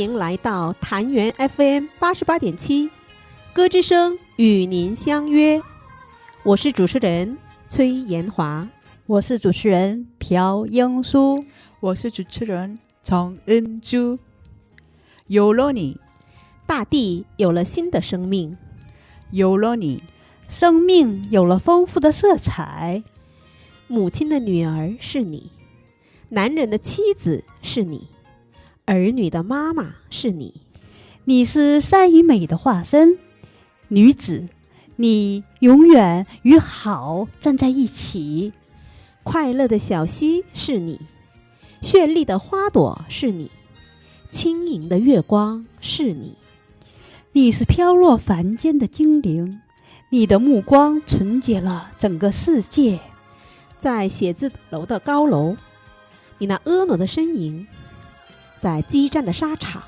迎来到坛园 FM 88.7，歌之声与您相约。我是主持人崔延华，我是主持人朴英淑，我是主持人常恩珠。有了你，大地有了新的生命；有了你，生命有了丰富的色彩。母亲的女儿是你，男人的妻子是你，儿女的妈妈是你。你是善与美的化身，女子，你永远与好站在一起。快乐的小溪是你，绚丽的花朵是你，轻盈的月光是你。你是飘落凡间的精灵，你的目光纯洁了整个世界。在写字楼的高楼，你那婀娜的身影；在激战的沙场，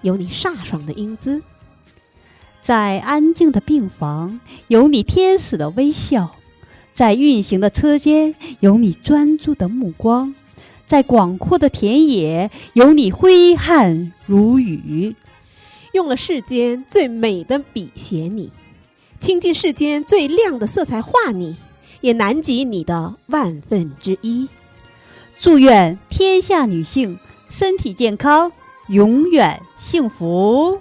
有你飒爽的英姿；在安静的病房，有你天使的微笑；在运行的车间，有你专注的目光；在广阔的田野，有你挥汗如雨。用了世间最美的笔写你，倾尽世间最亮的色彩画你，也难及你的万分之一。祝愿天下女性身体健康，永远幸福。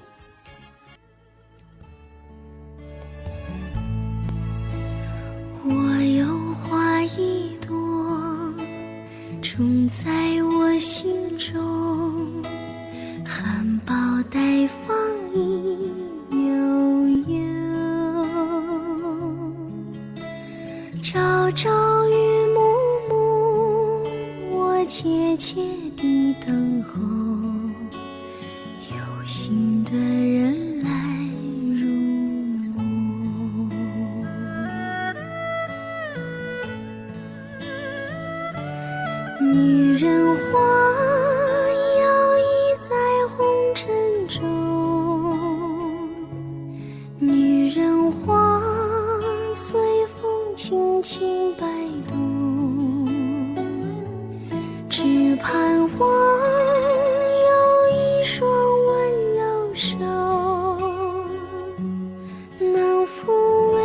我有花一朵，种在我心中，含苞待放意悠悠，朝朝与暮暮，我切切地等候，有心的人来入梦。女人花摇曳在红尘中，女人花随风轻轻摆动，只盼望有一双温柔手，能抚慰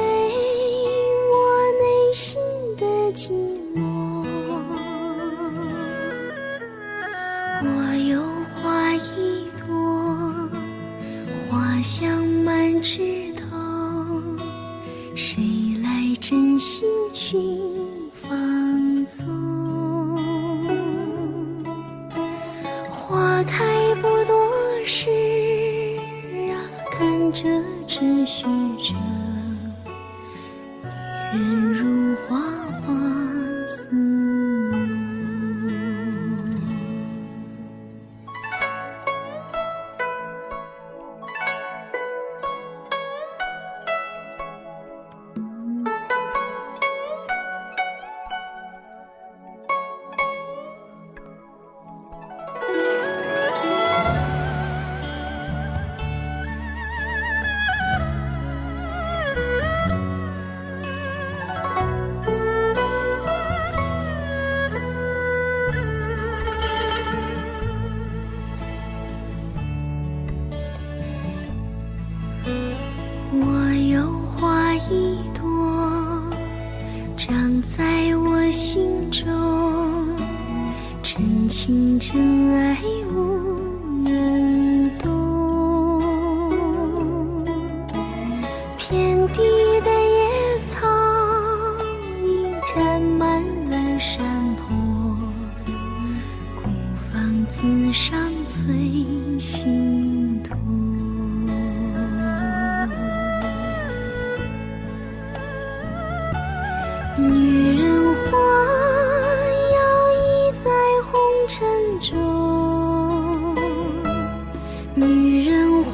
我内心的寂寞。我有花一朵，花香满枝头，谁来真心寻放纵？花开不多时啊，看着只许着，女人如花花似梦。我有花一朵，长在我心中，真情真爱无人懂。遍地的野草已占满了山坡，孤芳自赏最心痛。女人花摇曳在红尘中，女人花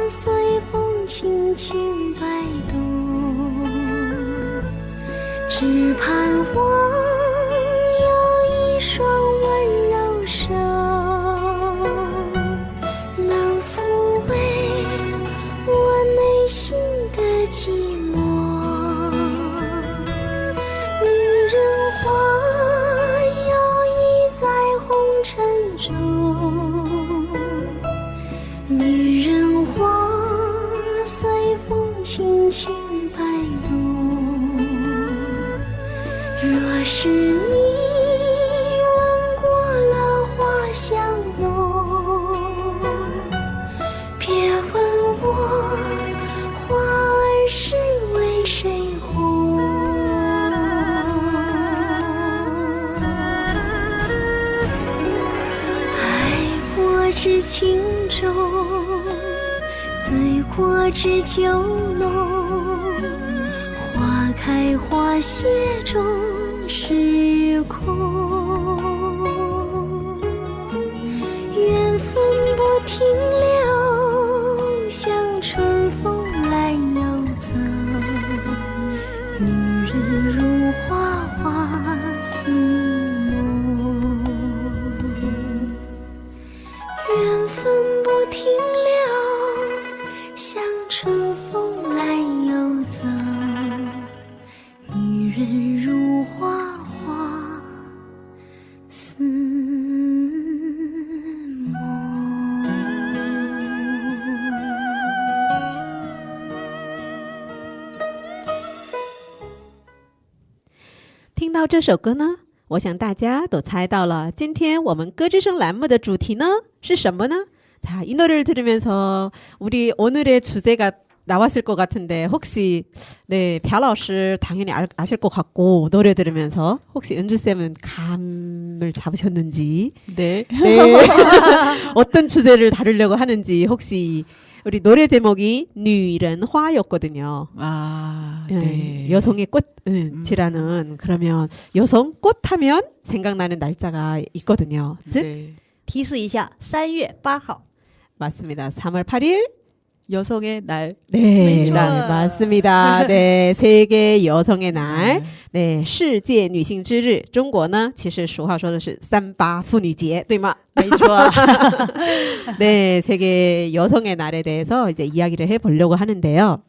随风轻轻摆动，只盼望有一双温柔手，能抚慰我内心的寂寞。花摇曳在红尘中，白露。若是你闻过了花香浓，别问我花儿是为谁红。爱过知情重，醉过知酒浓。花开花谢终是空，缘分不停留，像春风来又走。女人如花，花似梦，缘分不停留，像春风来又走。女人如花，花似梦。听到这首歌呢，我想大家都猜到了，今天我们歌之声栏目的主题呢是什么呢？ 자, 이 노래를 들으면서 우리 오늘의 주제가 나왔을 것 같은데 혹시 네, 별老师 당연히 아실 것 같고 노래 들으면서 혹시 은주쌤은 감을 잡으셨는지 네. 네. 어떤 주제를 다루려고 하는지 혹시 우리 노래 제목이 女人花였거든요. 아, 네. 네. 여성의 꽃이라는 그러면 여성 꽃 하면 생각나는 날짜가 있거든요. 즉 네. 提示一下，3月8号。 맞습니다. 3월 8일 여성의 날. 네, 네, 맞습니다. 네, 세계 여성의 날, 네, 世界女性之日，中国呢，其实俗话说的是38妇女节，对吗？没错。 네, 세계 여성의 날에 대해서 이제 이야기를 해보려고 하는데요.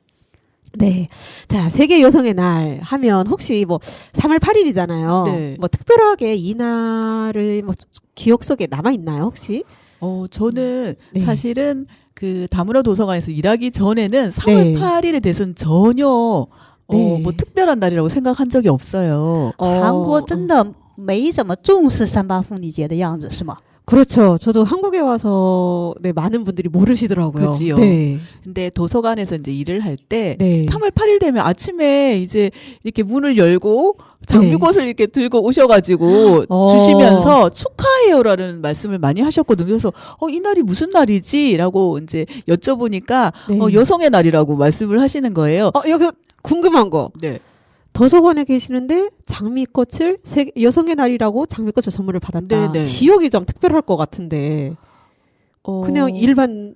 네, 자, 세계 여성의 날 하면 혹시 뭐 3월 8일이잖아요. 네. 뭐 특별하게 이 날을 뭐 기억 속에 남아 있나요, 혹시? 저는 네. 사실은 그 다문화 도서관에서 일하기 전에는 3월 네. 8일에 대해서는 전혀 네. 뭐 특별한 날이라고 생각한 적이 없어요. 韩国真的没怎么重视3·8妇女节的样子，是吗？ 그렇죠. 저도 한국에 와서 네, 많은 분들이 모르시더라고요. 그지요. 네. 근데 도서관에서 이제 일을 할 때 네. 3월 8일 되면 아침에 이제 이렇게 문을 열고 장미꽃을 이렇게 들고 오셔가지고 주시면서 축하해요라는 말씀을 많이 하셨거든요. 그래서 이 날이 무슨 날이지라고 이제 여쭤보니까 네. 여성의 날이라고 말씀을 하시는 거예요. 여기서 궁금한 거. 네. 도서관에 계시는데 장미꽃을 여성의 날이라고 장미꽃을 선물을 받았다. 네네. 지역이 좀 특별할 것 같은데 그냥 일반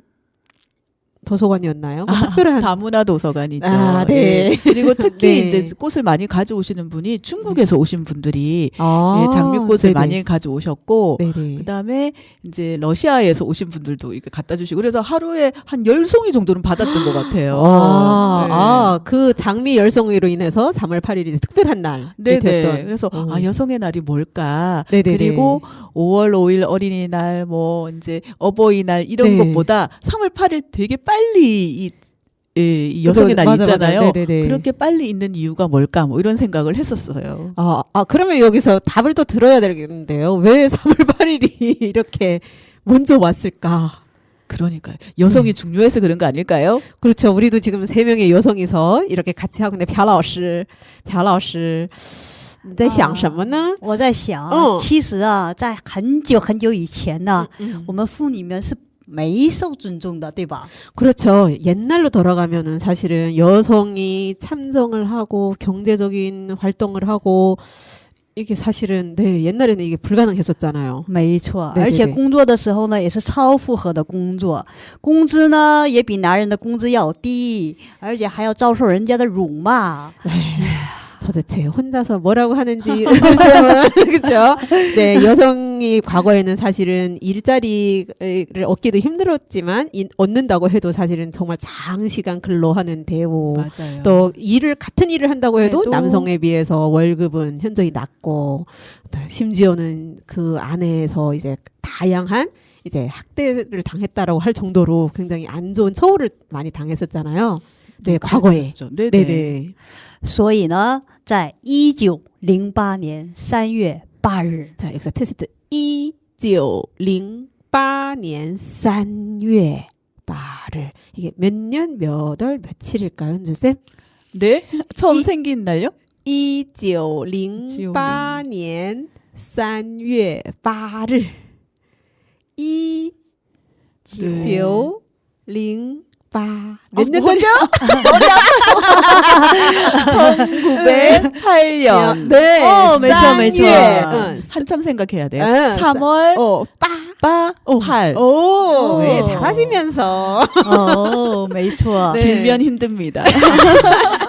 도서관이었나요? 뭐 특별한 다문화 도서관이죠. 아, 네. 예. 그리고 특히 네. 이제 꽃을 많이 가져오시는 분이 중국에서 오신 분들이 아, 예, 장미꽃을 네네. 많이 가져오셨고 네네. 그다음에 이제 러시아에서 오신 분들도 이렇게 갖다 주시고 그래서 하루에 한 10송이 정도는 받았던 것 같아요. 네. 그 장미 열성으로 인해서 3월 8일이 특별한 날이 네네. 되었던. 그래서 여성의 날이 뭘까? 네네네. 그리고 5월 5일 어린이날, 뭐 이제 어버이날 이런 네. 것보다 3월 8일 되게 빨리 이 여성의 날 맞아, 있잖아요. 맞아. 네네네. 그렇게 빨리 있는 이유가 뭘까? 뭐 이런 생각을 했었어요. 그러면 여기서 답을 또 들어야 되겠는데요. 왜 3월 8일이 이렇게 먼저 왔을까? 그러니까요. 여성이 중요해서 그런 거 아닐까요? 그렇죠. 우리도 지금 3명의 여성이서 이렇게 같이 하고 있는데 朴老师你在想什么呢？我在想，其实啊，在很久很久以前呢，我们妇女们是没受尊重的，对吧？ 그렇죠. 옛날로 돌아가면은 사실은 여성이 참정을 하고 경제적인 활동을 하고 이게 사실은 네, 옛날에는 이게 불가능했었잖아요. 没错， 对， 而且 对，对。 工作的时候呢，也是超负荷的工作，工资呢也比男人的工资要低，而且还要遭受人家的辱骂。 도대체 혼자서 뭐라고 하는지 은주쌤은 그렇죠. 네, 여성이 과거에는 사실은 일자리를 얻기도 힘들었지만 얻는다고 해도 사실은 정말 장시간 근로하는 대우 맞아요. 또 같은 일을 한다고 해도 또 남성에 비해서 월급은 현저히 낮고 또 심지어는 그 안에서 이제 다양한 이제 학대를 당했다라고 할 정도로 굉장히 안 좋은 처우를 많이 당했었잖아요. 네, 과거에. 네네. 네네. 所以呢，在1908年3月8日， 자, 여기서 테스트. 1908년 3월 8일. 이게 몇 년, 몇 월, 며칠일까요, 은주쌤? 네? 처음 이- 생긴 날요? 1908년 3월 8일. 1908. 몇 년도죠? 1908년. 네. 매초, 매초. 3월. 한참 생각해야 돼요. 응, 3월 어, 8. 오, 네, 오. 잘하시면서. 哦，没错。 네. 길면 힘듭니다.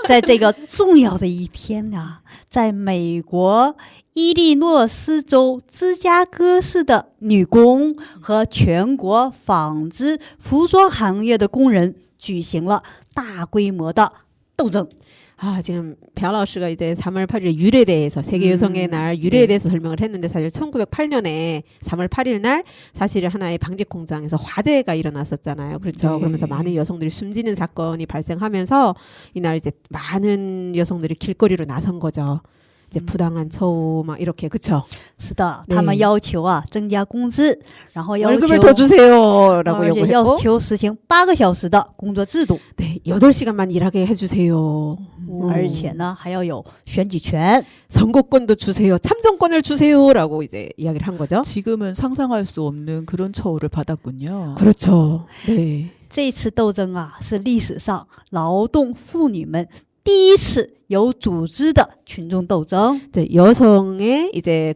在这个重要的一天啊，在美国伊利诺斯州芝加哥市的女工和全国纺织服装行业的工人举行了大规模的斗争。 아, 지금 벼老师가 이제 3월 8일 유래에 대해서 세계 여성의 날 유래에 네. 대해서 설명을 했는데 사실 1908년에 3월 8일 날 사실 하나의 방직 공장에서 화재가 일어났었잖아요. 그렇죠. 네. 그러면서 많은 여성들이 숨지는 사건이 발생하면서 이날 이제 많은 여성들이 길거리로 나선 거죠. 이제 부당한 처우 막 이렇게 그렇죠. 是的， 네 他们要求啊增加工资，然后要求 월급을 더 주세요라고 而且要 요구했고 求实行8个小时的工作制度， 네, 8시간만 일하게 해 주세요. 而且呢还要有选举权。 선거권도 주세요. 참정권을 주세요라고 이제 이야기를 한 거죠. 지금은 상상할 수 없는 그런 처우를 받았군요. 그렇죠. 네. 这次斗争啊，是历史上劳动妇女们第一次有组织的群众斗争。 이제 여성의 이제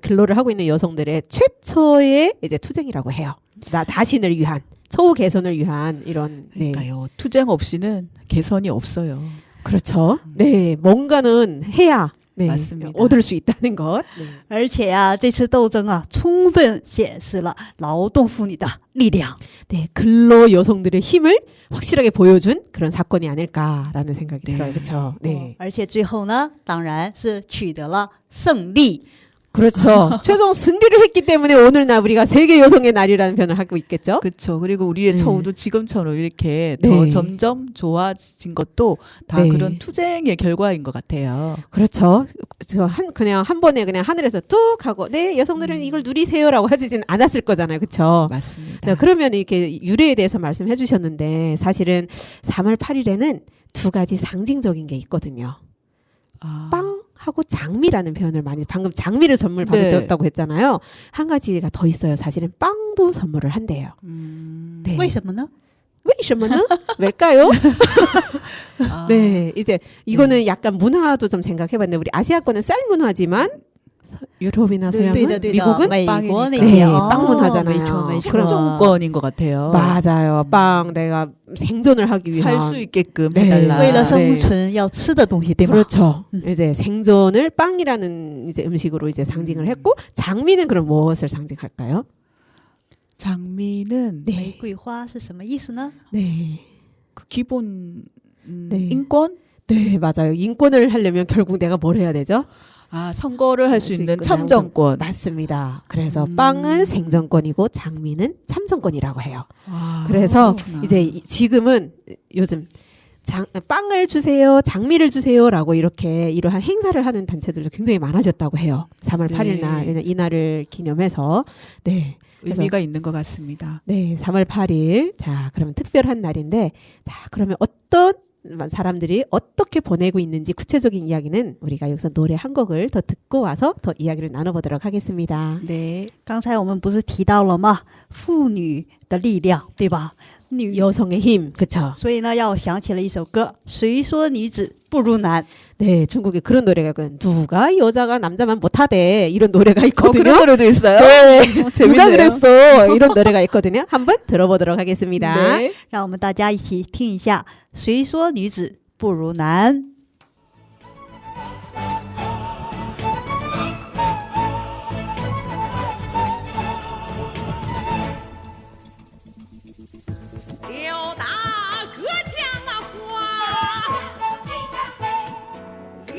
근로를 하고 있는 여성들의 최초의 이제 투쟁이라고 해요. 나 자신을 위한 처우 개선을 위한 이런 네. 그러니까요. 투쟁 없이는 개선이 없어요. 그렇죠. 네. 뭔가는 해야 네. 맞습니다. 얻을 수 있다는 것. 네. 而且啊，这次斗争啊，充分显示了劳动妇女的力量。 네. 근로 여성들의 힘을 확실하게 보여준 그런 사건이 아닐까라는 생각이 네. 들어요. 그렇죠. 네. 而且最后呢，当然是取得了胜利。 그렇죠. 최종 승리를 했기 때문에 오늘날 우리가 세계 여성의 날이라는 표현을 하고 있겠죠. 그렇죠. 그리고 우리의 네. 처우도 지금처럼 이렇게 네. 더 점점 좋아진 것도 다 네. 그런 투쟁의 결과인 것 같아요. 그렇죠. 그냥 한 번에 그냥 하늘에서 뚝 하고 네 여성들은 이걸 누리세요라고 하지진 않았을 거잖아요. 그렇죠. 맞습니다. 네, 그러면 이렇게 유래에 대해서 말씀해 주셨는데 사실은 3월 8일에는 두 가지 상징적인 게 있거든요. 아, 빵하고 장미라는 표현을 많이 방금 장미를 선물 네. 받았다고 했잖아요. 한 가지가 더 있어요. 사실은 빵도 선물을 한대요. 네. 为什么呢？ 왜이셔머는 왜일까요? 아, 네, 이제 이거는 약간 문화도 좀 생각해봤는데 우리 아시아권은 쌀 문화지만 유럽이나 서양은 对的对的， 미국은 美国那 빵이니까. 边 네, 哦 빵 문화잖아요. 没错没错。 생존권인 것 같아요. 맞아요. 빵 내가 생존을 하기 위한 살 수 있게끔 네. 해달라. 为了 네 生存要吃的东西，对吗？ 그렇죠. 이제 생존을 빵이라는 이제 음식으로 이제 상징을 했고 장미는 그럼 무엇을 상징할까요? 장미는 对玫瑰花是什么意思呢？ 네. 그 기본 네. 인권? 네, 맞아요. 인권을 하려면 결국 내가 뭘 해야 되죠? 아, 선거를 할 수 있는 있고, 참정권. 맞습니다. 그래서 빵은 생존권이고 장미는 참정권이라고 해요. 아, 그래서 그렇구나. 이제 지금은 요즘 빵을 주세요, 장미를 주세요라고 이렇게 이러한 행사를 하는 단체들도 굉장히 많아졌다고 해요. 3월 네. 8일 날 왜냐면 이 날을 기념해서 네. 그래서 의미가 있는 것 같습니다. 네, 3월 8일. 자, 그러면 특별한 날인데, 자, 그러면 어떤 사람들이 어떻게 보내고 있는지 구체적인 이야기는 우리가 여기서 노래 한 곡을 더 듣고 와서 더 이야기를 나눠보도록 하겠습니다. 네. 刚才我们不是提到了吗？妇女的力量，对吧？女， 여성의 힘, 그쵸? 所以呢，要想起了一首歌，谁说女子不如男？ 네, 중국에 그런 노래가 있거든. 누가 여자가 남자만 못하대. 이런 노래가 있거든요. 그런 노래도 있어요? 네. 누가 재밌네요. 그랬어. 이런 노래가 있거든요. 한번 들어보도록 하겠습니다. 네. 让我们大家一起听一下，谁说女子不如男？刘大哥讲了话，一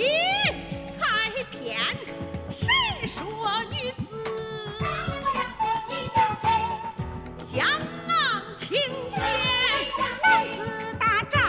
开篇谁说女子相貌清闲，男子打仗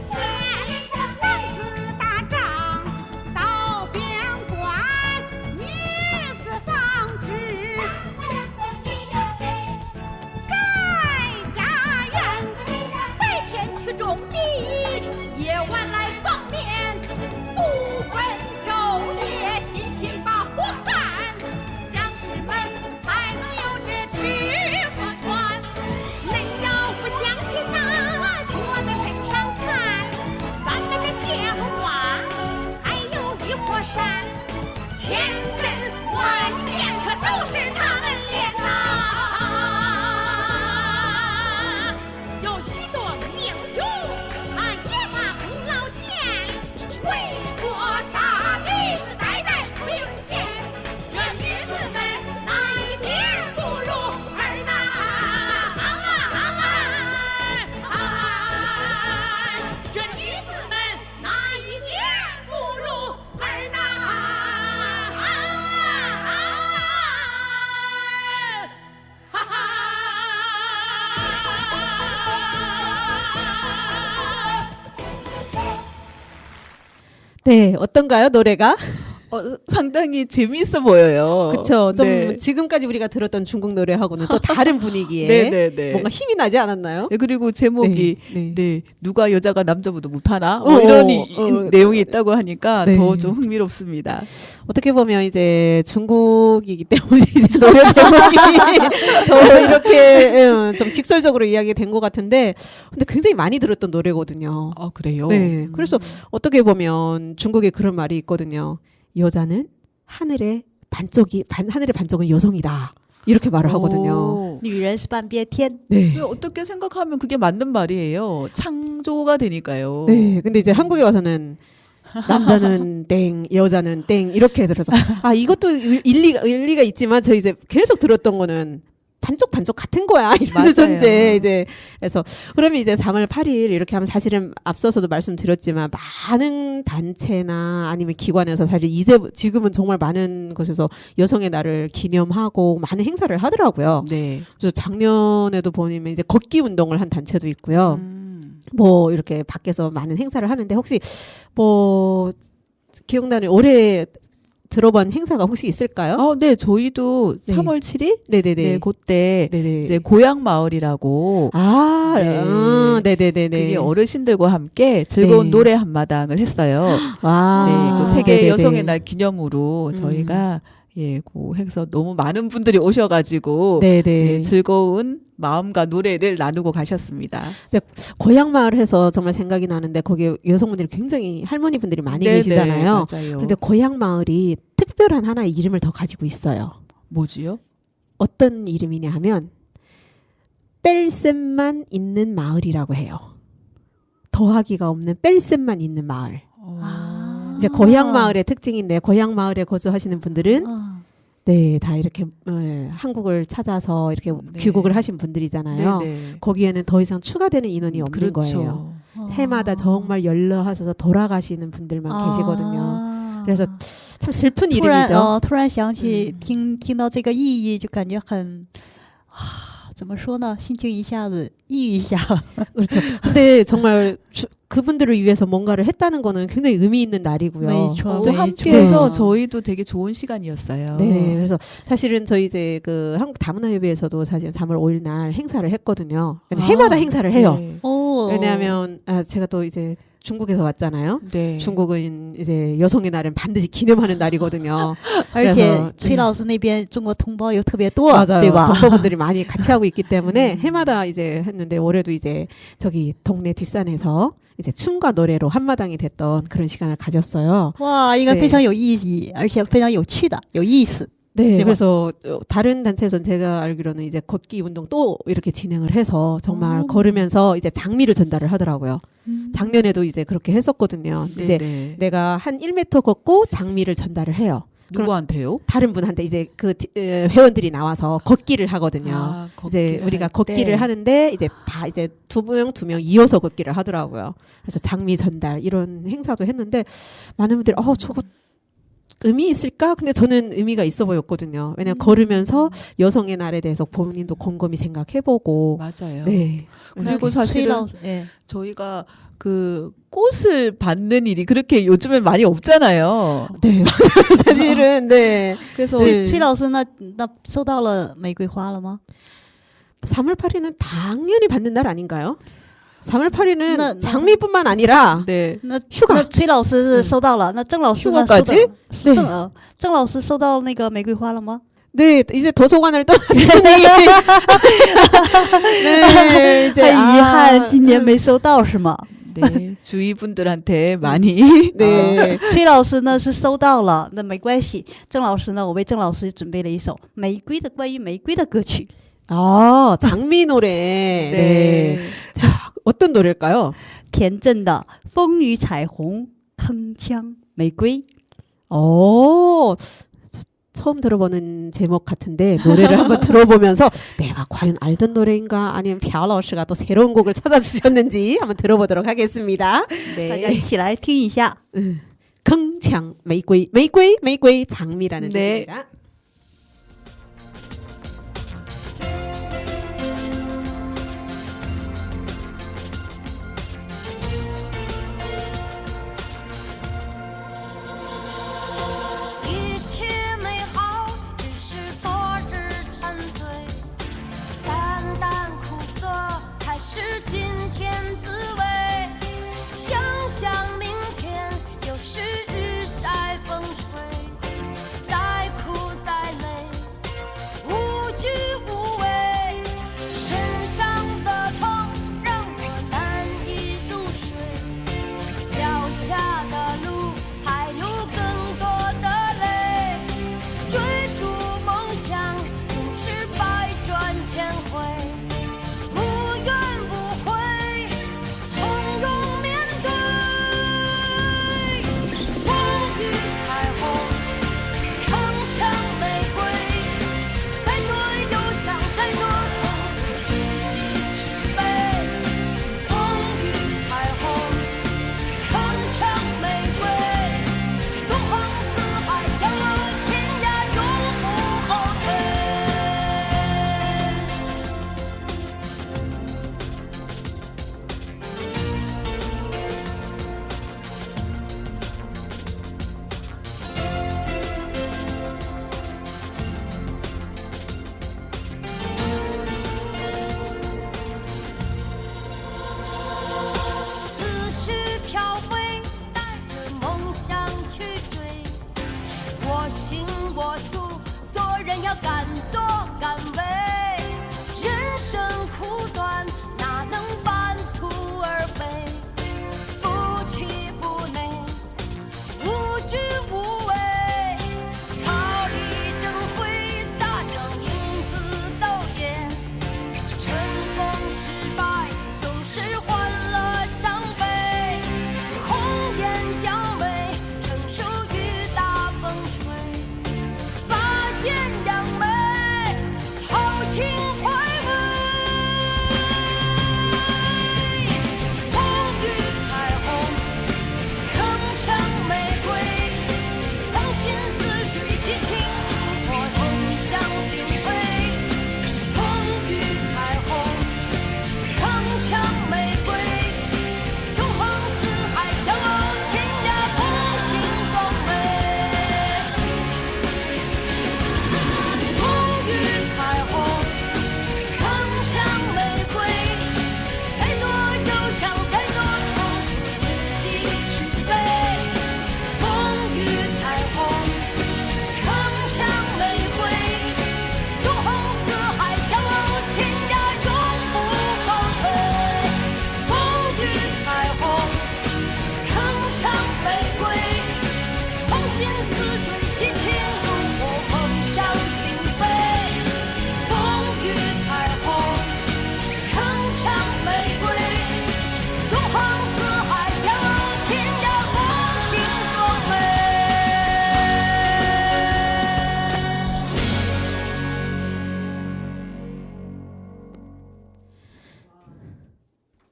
先男子打仗到边关，女子纺织在家园，白天去种地，夜晚来放棉，不分昼夜，辛勤把活干，将士们才能有这指腹穿。恁要不相信呐，请我在身上看，咱们的鲜花还有一火山，千针万线可都是他们练呐。有许多英雄也把功劳建，为国杀敌是代代出英贤。这女子们哪一点不如儿男？这女子们哪一点不如儿男？哈哈。 네, 어떤가요, 노래가? 상당히 재미있어 보여요. 그쵸. 좀 네. 지금까지 우리가 들었던 중국 노래하고는 또 다른 분위기에 네네네. 뭔가 힘이 나지 않았나요? 네, 그리고 제목이 네. 네, 누가 여자가 남자보다 못하나? 어, 이런 어, 내용이 있다고 하니까 네. 더 좀 흥미롭습니다. 어떻게 보면 이제 중국이기 때문에 이제 노래 제목이 더 이렇게 좀 직설적으로 이야기된 것 같은데, 근데 굉장히 많이 들었던 노래거든요. 아 그래요? 네. 그래서 어떻게 보면 중국에 그런 말이 있거든요. 여자는 하늘의 반쪽은 여성이다. 이렇게 말을 하거든요. 오. 女人是半边天。 네. 어떻게 생각하면 그게 맞는 말이에요. 창조가 되니까요. 네. 근데 이제 한국에 와서는 남자는 땡, 여자는 땡 이렇게 들어서 아 이것도 일리가 있지만 저 이제 계속 들었던 거는 반쪽 같은 거야 이러면서 이제 그래서 그러면 이제 3월 8일 이렇게 하면 사실은 앞서서도 말씀드렸지만 많은 단체나 아니면 기관에서 사실 지금은 정말 많은 곳에서 여성의 날을 기념하고 많은 행사를 하더라고요. 네. 그래서 작년에도 보면 이제 걷기 운동을 한 단체도 있고요. 뭐 이렇게 밖에서 많은 행사를 하는데 혹시 뭐 기억나는 올해 들어본 행사가 혹시 있을까요? 네, 저희도 네. 3월 7일? 네네네. 네, 그때 네네. 이제 고향 마을이라고 네. 네네네네. 그게 어르신들과 함께 즐거운 네. 노래 한마당을 했어요. 와. 네, 그 세계 네네네. 여성의 날 기념으로 저희가 그 행사 너무 많은 분들이 오셔가지고 네네. 네, 즐거운 마음과 노래를 나누고 가셨습니다. 고향 마을 해서 정말 생각이 나는데 거기에 여성분들이 굉장히 할머니분들이 많이 네네, 계시잖아요. 맞아요. 그런데 고향 마을이 특별한 하나의 이름을 더 가지고 있어요. 뭐지요? 어떤 이름이냐 하면 뺄셈만 있는 마을이라고 해요. 더하기가 없는 뺄셈만 있는 마을. 이제 고향 마을의 특징인데 고향 마을에 거주하시는 분들은 네, 다 이렇게 한국을 찾아서 이렇게 네. 귀국을 하신 분들이잖아요. 네네. 거기에는 더 이상 추가되는 인원이 없는 그렇죠. 거예요. 해마다 정말 연러하셔서 돌아가시는 분들만 계시거든요. 그래서 참 슬픈 突然 이름이죠. 突然想起听到这个意义，就感觉很怎么说呢？心情一下子抑郁一下。 그렇죠. 근데 정말 그분들을 위해서 뭔가를 했다는 거는 굉장히 의미 있는 날이고요. 메이초. 또 네, 함께해서 네. 저희도 되게 좋은 시간이었어요. 네, 그래서 사실은 저희 이제 그 한국 다문화협의회에서도 사실 3월 5일 날 행사를 했거든요. 해마다 행사를 해요. 네. 왜냐하면 제가 또 이제 중국에서 왔잖아요. 네. 중국은 이제 여성의 날은 반드시 기념하는 날이거든요. 而且 그래서 崔老师那边中国同胞又特别多， 맞아요. 对吧？ 동포분들이 많이 같이 하고 있기 때문에 해마다 이제 했는데 올해도 이제 저기 동네 뒷산에서 이제 춤과 노래로 한마당이 됐던 그런 시간을 가졌어요. 哇，应该 네 非常有意义，而且非常有趣的，有意思。 네, 대박. 그래서 다른 단체에서는 제가 알기로는 이제 걷기 운동 또 이렇게 진행을 해서 정말 걸으면서 이제 장미를 전달을 하더라고요. 작년에도 이제 그렇게 했었거든요. 이제 네. 내가 한 1m 걷고 장미를 전달을 해요. 누구한테요? 다른 분한테 이제 그 회원들이 나와서 걷기를 하거든요. 이제 걷기를 우리가 할 걷기를 때. 하는데 이제 다 이제 두 명 이어서 걷기를 하더라고요. 그래서 장미 전달 이런 행사도 했는데 많은 분들이 저거 의미 있을까? 근데 저는 의미가 있어 보였거든요. 왜냐면 걸으면서 여성의 날에 대해서 본인도 곰곰이 생각해보고. 맞아요. 네. 그리고 사실은 예. 저희가 그 꽃을 받는 일이 그렇게 요즘엔 많이 없잖아요. 네, 맞아요. 사실은, 네. 그래서 네. 崔老师那收到了玫瑰花了吗？ 3월 8일은 당연히 받는 날 아닌가요? 3월 8일은 나- 장미뿐만 아니라 네.那휴가.那崔老师是收到了，那郑老师呢？ 휴가까지 收到对郑老师收到那个玫瑰花了吗？ 네, 이제 도서관을 떠났으니. 네, 이제 很遗憾， 아, 今年没收到是吗？ 네. 주위 분들한테 많이 네. 崔老师呢是收到了，那没关系。郑老师呢，我为郑老师准备了一首关于玫瑰的歌曲。 아, 장미 노래. 네. 자, 어떤 노래일까요? 田震的《风雨彩虹铿锵玫瑰》。 처음 들어보는 제목 같은데 노래를 한번 들어보면서 내가 과연 알던 노래인가 아니면 朴老师가 또 새로운 곡을 찾아주셨는지 한번 들어보도록 하겠습니다. 大家一起来听一下。 铿锵 玫瑰 장미라는 네. 뜻입니다.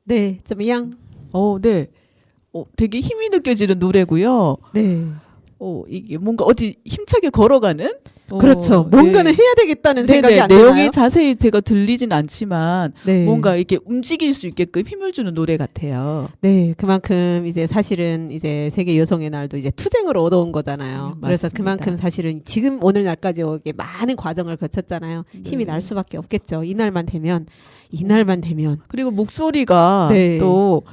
네, 怎么样? 네. 되게 힘이 느껴지는 노래고요. 네. 이게 뭔가 어디 힘차게 걸어가는 그렇죠. 뭔가는 해야 되겠다는 생각이 안 내용이 드나요? 자세히 제가 들리진 않지만 네. 뭔가 이렇게 움직일 수 있게끔 힘을 주는 노래 같아요. 네, 그만큼 이제 사실은 이제 세계 여성의 날도 이제 투쟁으로 얻어온 거잖아요. 그래서 맞습니다. 그만큼 사실은 지금 오늘날까지 오게 많은 과정을 거쳤잖아요. 힘이 날 수밖에 없겠죠. 이날만 되면 그리고 목소리가 네. 또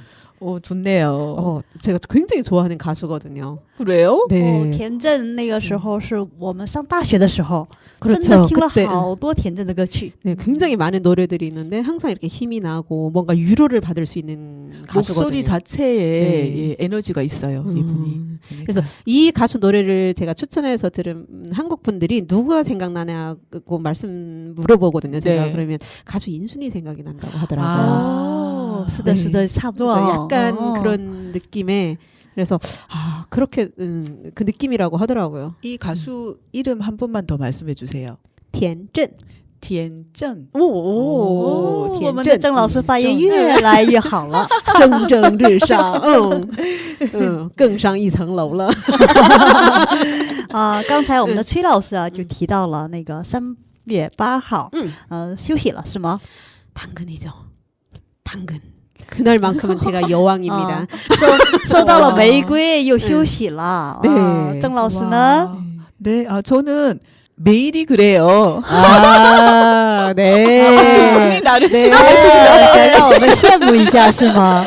좋네요. 제가 굉장히 좋아하는 가수거든요. 그래요? 네, 田震那个时候是我们上大学的时候，真的 그렇죠. 听了 그때 好多田震的歌曲。 네, 굉장히 많은 노래들이 있는데 항상 이렇게 힘이 나고 뭔가 위로를 받을 수 있는 가수거든요. 목소리 자체에 네. 예, 에너지가 있어요. 이분이. 음. 그러니까. 그래서 이 가수 노래를 제가 추천해서 들은 한국 분들이 누가 생각나냐고 물어보거든요. 제가 네. 그러면 가수 인순이 생각이 난다고 하더라고요. 哦，是的， 네 是的，差不多 그래서 哦。 약간 哦 그런 느낌의 그래서 그렇게 그 느낌이라고 하더라고요. 이 가수 이름 한 번만 더 말씀해 주세요. 田震 田震. 哦我们的郑老师发音越来越好了。蒸蒸日上，更上一层楼了。刚才我们的崔老师啊就提到了那个3月8号， 休息了是吗？ 당근이죠. 당근. 그날만큼은 제가 여왕입니다. 收到了玫瑰又休息了。 네 郑老师呢？ 와. 네, 저는 매일이 그래요. 네. 나를 네. 想让我们羡慕一下是吗？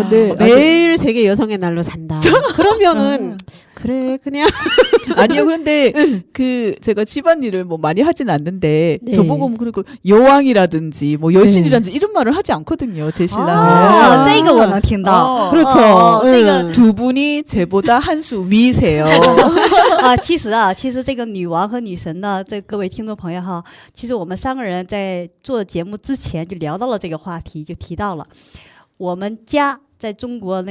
네. 매일 세계 여성의 날로 산다. 그러면은 그래 그냥 아니요. 그런데 그 제가 집안일을 뭐 많이 하진 않는데 네. 저보고 뭐 그리고 여왕이라든지 뭐 여신이라든지 이런 말을 하지 않거든요. 제 신랑은. 啊，这个我能听到。 그렇죠. 这个 두 분이 제보다 한 수 위세요. 其实这个女王和女神呢，这各位听众朋友哈，其实我们3个人在做节目之前就聊到了这个话题，就提到了我们家在中国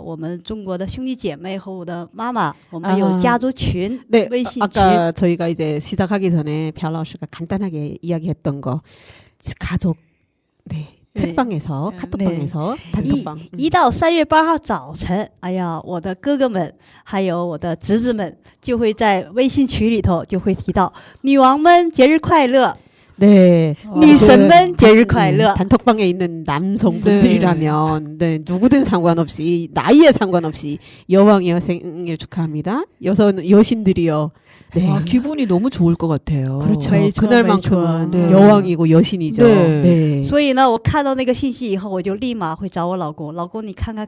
我们中国的兄弟姐妹和我的妈妈，我们有家族群， 네, 微信群。 아까 저희가 이제 시작하기 전에 별라우스가 간단하게 이야기했던 거 가족 네, 네. 책방에서 카톡방에서 단톡방 一到3月8号早晨，哎呀，我的哥哥们还有我的侄子们就会在微信群里头就会提到女王们节日快乐， 네, 女神们节日快乐。 단톡방에 있는 남성분들이라면 네, 누구든 상관없이 나이에 상관없이 여왕이여 생일 축하합니다. 여신들이여. 네. 와, 기분이 너무 좋을 것 같아요. 그렇죠. 매초, 그날만큼은 매초. 네. 여왕이고 여신이죠. 네. 네. 所以呢，我看到那个信息以后，我就立马会找我老公，老公你看看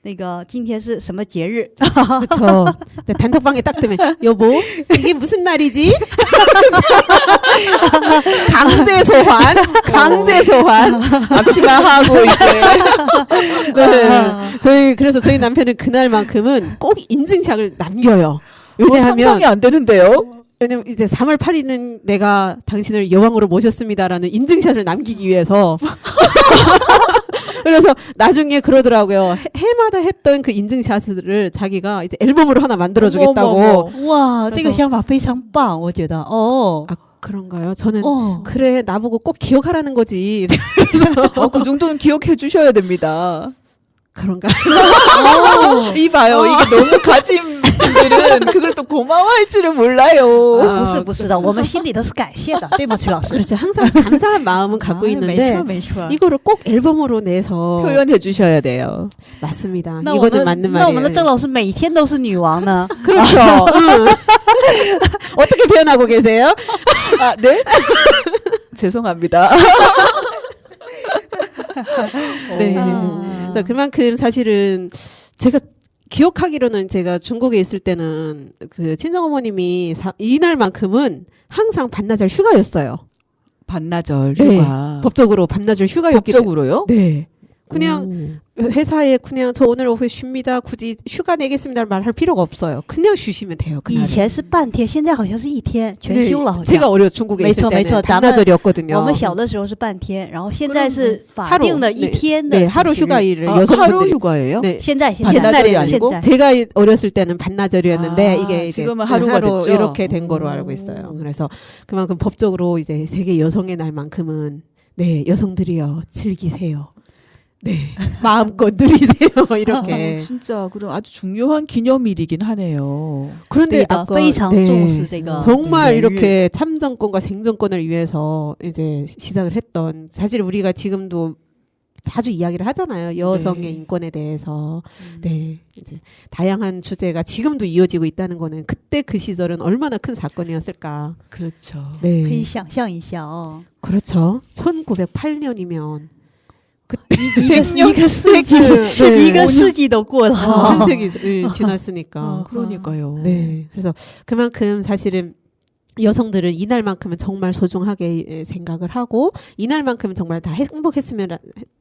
那个今天是什么节日？ 그렇죠. 네, 단톡방에 딱 뜨면 여보 이게 무슨 날이지? 강제 소환. 앞치마 하고 이제. 네. 그래서 저희 남편은 그날만큼은 꼭 인증샷을 남겨요. 상상이 왜냐하면 안 되는데요. 왜냐면 이제 3월 8일은 내가 당신을 여왕으로 모셨습니다라는 인증샷을 남기기 위해서. 그래서 나중에 그러더라고요. 해마다 했던 그 인증샷을 자기가 이제 앨범으로 하나 만들어주겠다고. 哇，这个想法非常棒，我觉得哦。 아 그런가요? 저는 哦， 그래 나보고 꼭 기억하라는 거지. 그 정도는 기억해 주셔야 됩니다. 그런가? 이봐요. 이게 너무 가진 분들은 그걸 또 고마워할 줄은 몰라요. 不是的，我们心里都是感谢的，对吗，崔老师？ 그렇죠. 항상 감사한 마음은 갖고 没 있는데 错没错。 이거를 꼭 앨범으로 내서 표현해 주셔야 돼요. 맞습니다. 那我 이거는 们 맞는 那我们的 말이에요. 郑老师每天都是女王呢？ 그렇죠. 어떻게 표현하고 계세요? 아, 네? 죄송합니다. 네. 아. 그래서 그만큼 사실은 제가 기억하기로는 제가 중국에 있을 때는 그 친정어머님이 이날만큼은 항상 반나절 휴가였어요. 반나절 네. 휴가. 법적으로 반나절 휴가였기 때문에. 법적으로요? 네. 그냥 회사에 그냥 저 오늘 오후에 쉽니다. 굳이 휴가 내겠습니다 말할 필요가 없어요. 그냥 쉬시면 돼요. 以前是半天，现在好像是一天，全休了。好像 제가 어려 중국에 있을 때는 반나절이었거든요. 我们小的时候是半天，然后现在是法定的一天的 네, 하루 休息日。 휴가일을 하루 여성분들이 휴가예요? 네. 现在 반나절이 现 아니고? 在 제가 어렸을 때는 반나절이었는데 아, 이게 이제 지금은 하루가 하루 됐죠? 이렇게 된 거로 알고 있어요. 그래서 그만큼 법적으로 이제 세계 여성의 날만큼은 네 여성들이여 즐기세요. 네, 마음껏 누리세요. 이렇게. 진짜 그럼 아주 중요한 기념일이긴 하네요. 그런데 对的， 아까 非常 네, 重视这个 정말 节日 이렇게 참정권과 생존권을 위해서 이제 시작을 했던 사실 우리가 지금도 자주 이야기를 하잖아요. 여성의 네. 인권에 대해서. 네. 이제 다양한 주제가 지금도 이어지고 있다는 거는 그때 그 시절은 얼마나 큰 사건이었을까. 그렇죠. 可以 네. 想象一下哦， 그렇죠. 1908년이면 一个世纪， 네. 一个世纪都过了。 한 세기 지났으니까. 그러니까요. 네. 그래서 그만큼 사실은 여성들은 이날만큼은 정말 소중하게 생각을 하고 이날만큼은 정말 다 행복했으면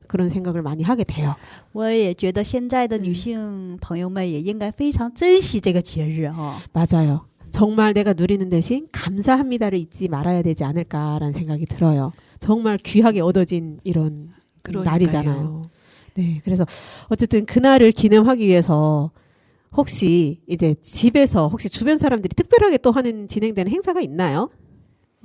그런 생각을 많이 하게 돼요. 我也觉得现在的女性朋友们也应该非常珍惜这个节日哦。 맞아요. 정말 내가 누리는 대신 감사합니다를 잊지 말아야 되지 않을까라는 생각이 들어요. 정말 귀하게 얻어진 이런 그러니까요. 날이잖아요. 네. 그래서 어쨌든 그날을 기념하기 위해서 혹시 이제 집에서 혹시 주변 사람들이 특별하게 또 하는 진행되는 행사가 있나요?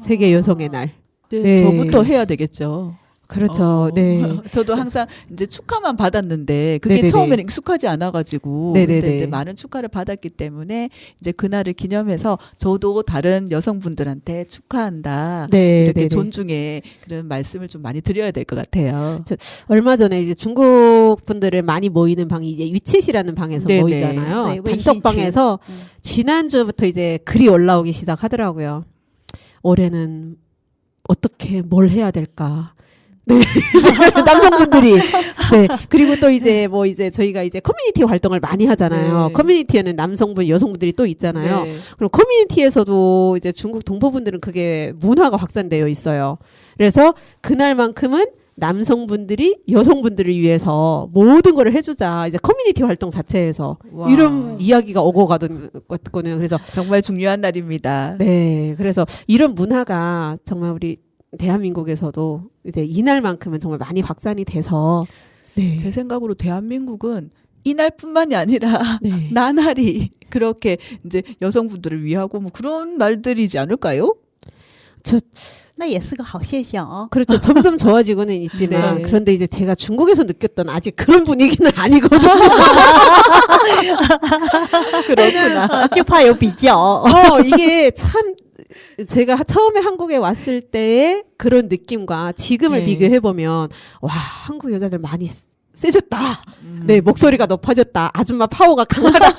세계 여성의 날. 네, 네. 저부터 해야 되겠죠. 그렇죠. 네. 저도 항상 이제 축하만 받았는데 그게 네네네. 처음에는 익숙하지 않아가지고 네네네. 근데 이제 많은 축하를 받았기 때문에 이제 그날을 기념해서 저도 다른 여성분들한테 축하한다. 네. 이렇게 네네. 존중의 그런 말씀을 좀 많이 드려야 될 것 같아요. 얼마 전에 이제 중국 분들을 많이 모이는 방이 이제 위챗이라는 방에서 네네. 모이잖아요. 네, 단톡방에서 지난주부터 이제 글이 올라오기 시작하더라고요. 올해는 어떻게 뭘 해야 될까? 네. 남성분들이. 네. 그리고 또 이제 뭐 이제 저희가 이제 커뮤니티 활동을 많이 하잖아요. 네. 커뮤니티에는 남성분, 여성분들이 또 있잖아요. 네. 그럼 커뮤니티에서도 이제 중국 동포분들은 그게 문화가 확산되어 있어요. 그래서 그날만큼은 남성분들이 여성분들을 위해서 모든 걸 해주자. 이제 커뮤니티 활동 자체에서 와. 이런 이야기가 오고 가거든요. 그래서 정말 중요한 날입니다. 네, 그래서 이런 문화가 정말 우리 대한민국에서도 이제 이날만큼은 정말 많이 확산이 돼서 네, 제 생각으로 대한민국은 이날뿐만이 아니라 네. 나날이 그렇게 이제 여성분들을 위하고 뭐 그런 날들이지 않을까요? 那也是个好现象哦。 그렇죠. 점점 좋아지고는 있지만 네. 그런데 이제 제가 중국에서 느꼈던 아직 그런 분위기는 아니거든요. 그렇구나. 就怕有比较。 이게 참 제가 처음에 한국에 왔을 때의 그런 느낌과 지금을 네. 비교해 보면 와 한국 여자들 많이 세졌다. 네 목소리가 높아졌다. 아줌마 파워가 강하다.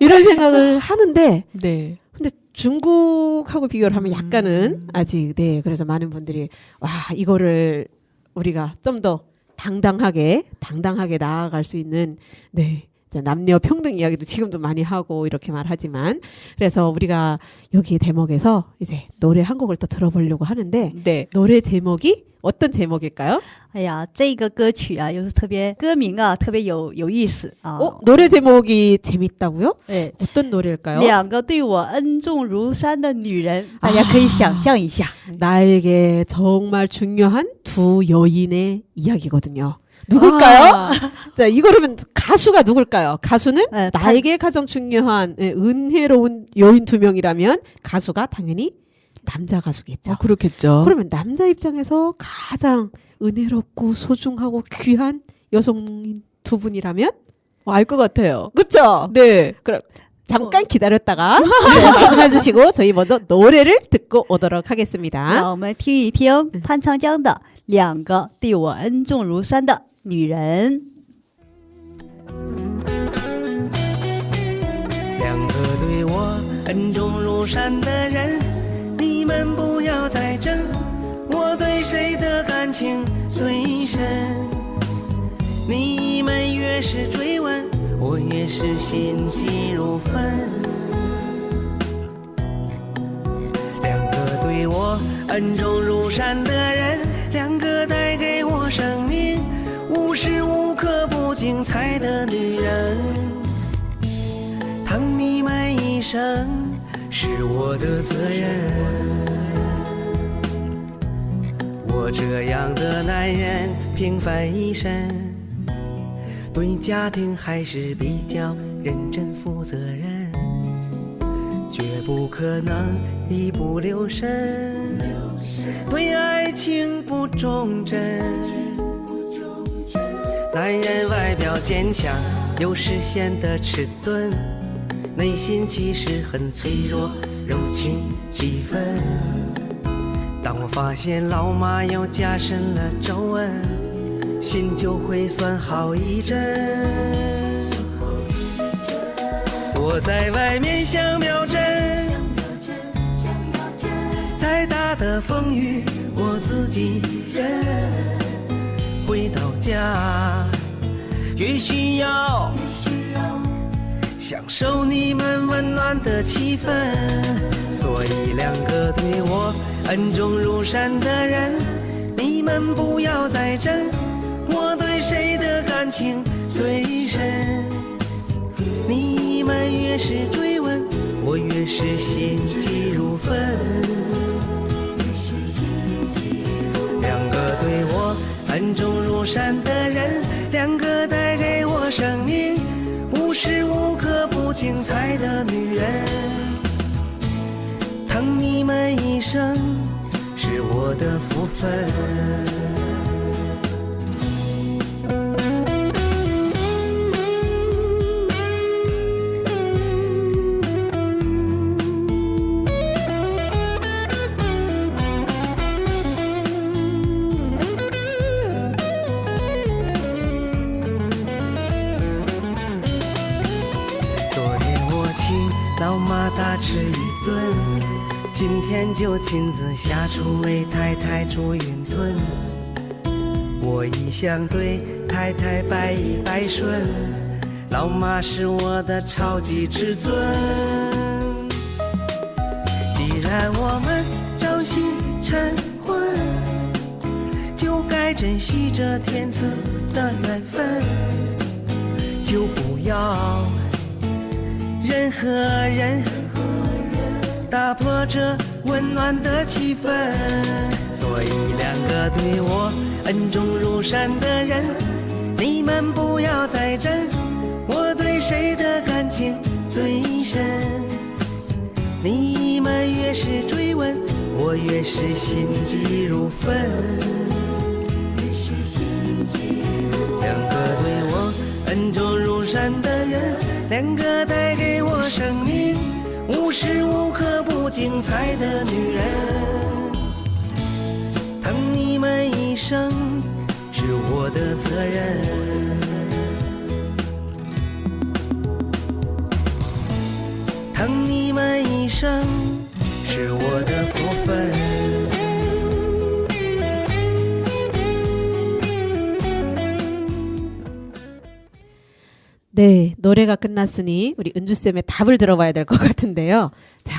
이런 생각을 하는데 네. 근데 중국하고 비교를 하면 약간은 아직 네 그래서 많은 분들이 와 이거를 우리가 좀 더 당당하게 나아갈 수 있는 네 이제 남녀 평등 이야기도 지금도 많이 하고 이렇게 말하지만 그래서 우리가 여기 대목에서 이제 노래 한 곡을 또 들어보려고 하는데 네. 노래 제목이 어떤 제목일까요? 哎呀，这个歌曲啊，又是特别歌名啊，特别有意思啊。 노래 제목이 재밌다고요? 对， 어떤 노래일까요? 两个对我恩重如山的女人，大家可以想象一下。 나에게 정말 중요한 두 여인의 이야기거든요. 누굴까요? 아, 자, 이거라면 가수가 누굴까요? 가수는 네, 나에게 가장 중요한 은혜로운 여인 두 명이라면 가수가 당연히 남자 가수겠죠. 그렇겠죠. 그러면 남자 입장에서 가장 은혜롭고 소중하고 귀한 여성인 두 분이라면 알 것 같아요. 그렇죠? 네. 그럼 잠깐 기다렸다가 말씀해 주시고 저희 먼저 노래를 듣고 오도록 하겠습니다. 让我们听一听潘长江的《两个对我恩重如山的女人》。两个对我恩重如山的人，你们不要再争，我对谁的感情最深？你们越是追问，我越是心急如焚。两个对我恩重如山的人，两个带给我生命，无时无刻不精彩的女人。疼你们一生是我的责任，我这样的男人平凡一生，对家庭还是比较认真负责任，绝不可能一不留神，对爱情不忠贞。男人外表坚强，有时显得迟钝，内心其实很脆弱，柔情几分。当我发现老妈又加深了皱纹，心就会酸好一阵。我在外面像秒针，再大的风雨我自己忍。回到家越需要享受你们温暖的气氛，所以两个对我恩重如山的人，你们不要再争，我对谁的感情最深。你们越是追问，我越是心急如焚。两个对我恩重如山的人，两个带给我生命无时无刻不精彩的女人。疼你们一生是我的福分。老妈大吃一顿，今天就亲自下厨为太太煮云吞。我一向对太太百依百顺，老妈是我的超级至尊。既然我们朝夕晨昏，就该珍惜这天赐的缘分，就不要人和人打破这温暖的气氛。所以两个对我恩重如山的人，你们不要再争，我对谁的感情最深。你们越是追问，我越是心急如焚。两个对我恩重如山的人，两个带给我生命无时无刻不精彩的女人。疼你们一生是我的责任，疼你们一生是我的福分。 네, 노래가 끝났으니 우리 은주쌤의 답을 들어봐야 될 것 같은데요. 자,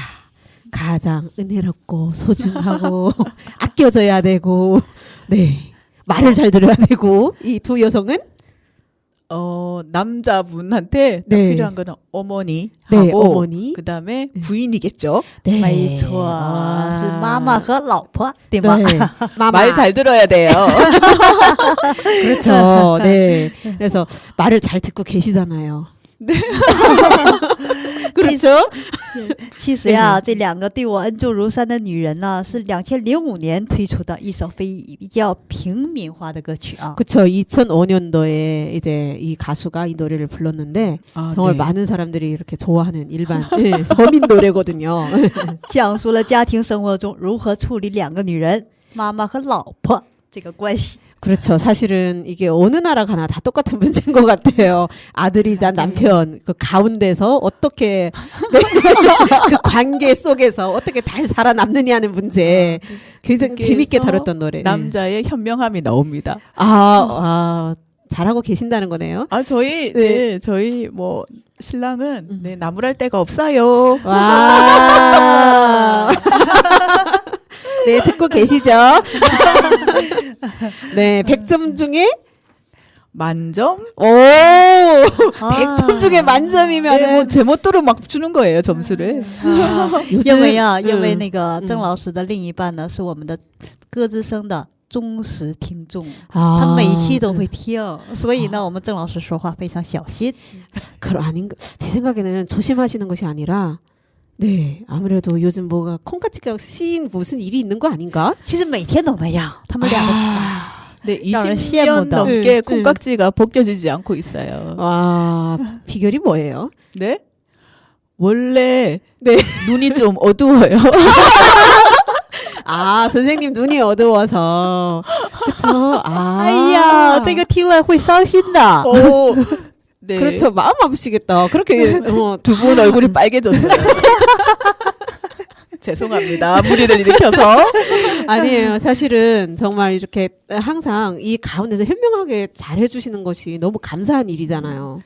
가장 은혜롭고 소중하고 아껴져야 되고, 네, 말을 잘 들어야 되고, 이 두 여성은? 남자분한테 네. 필요한 거는 어머니 네, 하고 어머니. 그다음에 부인이겠죠. 네. 没错，是妈妈和老婆，对吗？ 네, 마마. 말 잘 들어야 돼요. 그렇죠. 네. 그래서 말을 잘 듣고 계시잖아요. 네. 그렇죠? 其实呀，这两个对我恩重如山的女人呢，是2005年推出的一首比较平民化的歌曲啊。 그렇죠. 2005년도에 이제 이 가수가 이 노래를 불렀는데 정말 네. 많은 사람들이 이렇게 좋아하는 일반 네, 서민 노래거든요. 讲述了家庭生活中如何处理两个女人，妈妈和老婆这个关系。 그렇죠. 사실은 이게 어느 나라 가나 다 똑같은 문제인 것 같아요. 아들이자 남편 그 가운데서 어떻게 네, 그 관계 속에서 어떻게 잘 살아남느냐는 문제. 굉장히 재밌게 다뤘던 노래. 남자의 현명함이 나옵니다. 잘하고 계신다는 거네요. 저희 네. 저희 뭐 신랑은 네, 나무랄 데가 없어요. 와. 네, 듣고 계시죠? 네, 100점 중에 만점? 오! 100점 중에 만점이면 네, 뭐 제멋대로 막 주는 거예요, 점수를. 因为啊，因为那个郑老师的另一半呢，是我们的歌之声的忠实听众，他每一期都会听，所以呢，我们郑老师说话非常小心。 제 생각에는 조심하시는 것이 아니라 네, 아무래도 요즘 뭐가 콩깍지가 씌인 무슨 일이 있는 거 아닌가? 其实每天都那样，他们俩 네, 让人 20년 羡慕的。 넘게 응, 콩깍지가 벗겨지지 않고 있어요. 와, 비결이 뭐예요? 네? 원래 네. 눈이 좀 어두워요. 아, 선생님 눈이 어두워서. 그쵸. 아. 哎呀，这个听了会伤心的。 오, 네. 그렇죠. 마음 아프시겠다. 그렇게, 두 분 얼굴이 빨개졌어요. 죄송합니다. 무리를 일으켜서. 아니에요. 사실은 정말 이렇게 항상 이 가운데서 현명하게 잘해주시는 것이 너무 감사한 일이잖아요.